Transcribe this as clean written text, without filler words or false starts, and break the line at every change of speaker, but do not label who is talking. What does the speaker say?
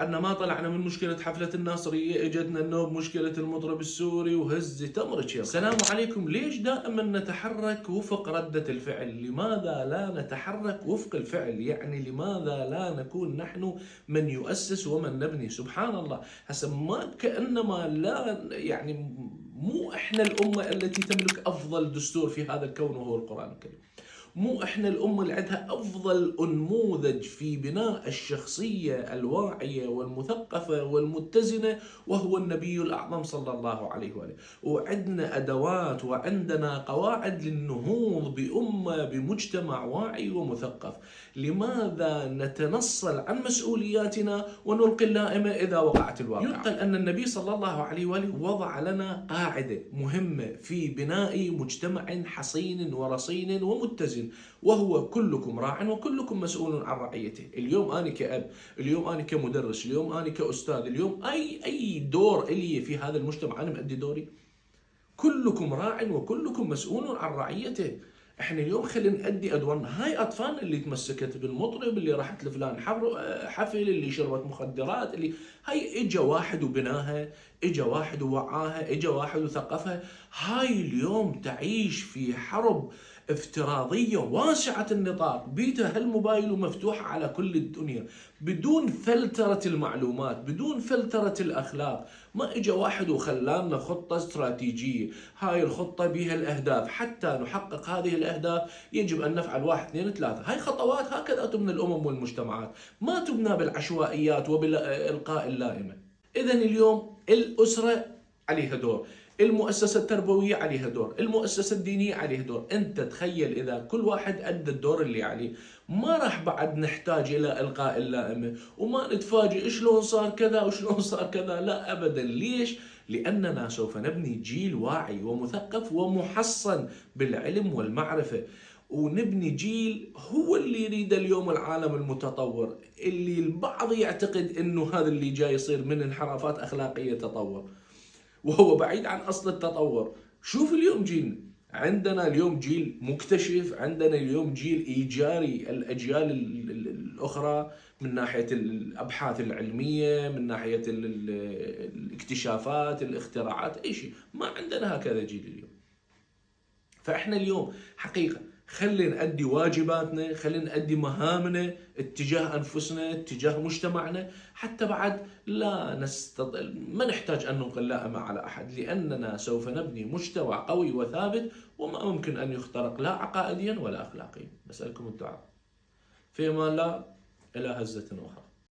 عندنا ما طلعنا من مشكلة حفلة الناصرية، اجتنا النوب مشكلة المطرب السوري وهز تمرك يا السلام عليكم. ليش دائما نتحرك وفق ردة الفعل؟ لماذا لا نتحرك وفق الفعل؟ يعني لماذا لا نكون نحن من يؤسس ومن نبني؟ سبحان الله، هسه ما كأنما لا يعني مو احنا الأمة التي تملك أفضل دستور في هذا الكون وهو القرآن الكريم. مو احنا الأمة اللي عندها أفضل نموذج في بناء الشخصية الواعية والمثقفة والمتزنة وهو النبي الأعظم صلى الله عليه وآله. وعندنا أدوات وعندنا قواعد للنهوض بأمة بمجتمع واعي ومثقف. لماذا نتنصل عن مسؤولياتنا ونلقي اللائمة إذا وقعت الواقعة؟ ينقل أن النبي صلى الله عليه وآله وضع لنا قاعدة مهمة في بناء مجتمع حصين ورصين ومتزن، وهو كلكم راع وكلكم مسؤول عن رعيته. اليوم أنا كأب، اليوم أنا كمدرس، اليوم أنا كأستاذ، اليوم أي دور إلي في هذا المجتمع أنا مؤدي دوري. كلكم راع وكلكم مسؤول عن رعيته. احنا اليوم خلينا نأدي ادوارنا. هاي اطفالنا اللي تمسكت بالمطرب، اللي راحت لفلان حفل، اللي شربت مخدرات، اللي هاي اجا واحد وبناها، اجا واحد ووعاها، اجا واحد وثقفها. هاي اليوم تعيش في حرب افتراضية واسعة النطاق، بيتها هالموبايل ومفتوحة على كل الدنيا، بدون فلترة المعلومات، بدون فلترة الأخلاق. ما إجا واحد وخلانا خطة استراتيجية، هاي الخطة بها الأهداف، حتى نحقق هذه الأهداف يجب أن نفعل 1 2 3. هاي خطوات هكذا تبنى الأمم والمجتمعات، ما تبنى بالعشوائيات وبالإلقاء اللائمة. إذن اليوم الأسرة عليها دور، المؤسسة التربوية عليها دور، المؤسسة الدينية عليها دور. أنت تخيل إذا كل واحد أدى الدور اللي عليه، ما راح بعد نحتاج إلى إلقاء اللائمة وما نتفاجئ شلون صار كذا وشلون صار كذا. لا أبدا. ليش؟ لأننا سوف نبني جيل واعي ومثقف ومحصن بالعلم والمعرفة، ونبني جيل هو اللي يريد اليوم العالم المتطور، اللي البعض يعتقد انه هذا اللي جاي يصير من انحرافات اخلاقيه تطور، وهو بعيد عن اصل التطور. شوف اليوم جيلنا، عندنا اليوم جيل مكتشف، عندنا اليوم جيل ايجاري الاجيال الاخرى من ناحيه الابحاث العلميه، من ناحيه الاكتشافات، الاختراعات، اي شيء. ما عندنا هكذا جيل اليوم. فاحنا اليوم حقيقه خلينا نأدي واجباتنا، خلينا نأدي مهامنا اتجاه أنفسنا، اتجاه مجتمعنا، حتى بعد ما نحتاج أن نلقي اللائمة على أحد، لأننا سوف نبني مجتمع قوي وثابت وما ممكن أن يخترق لا عقائديا ولا أخلاقيا. نسألكم الدعاء. في أمان الله، إلى هزة أخرى.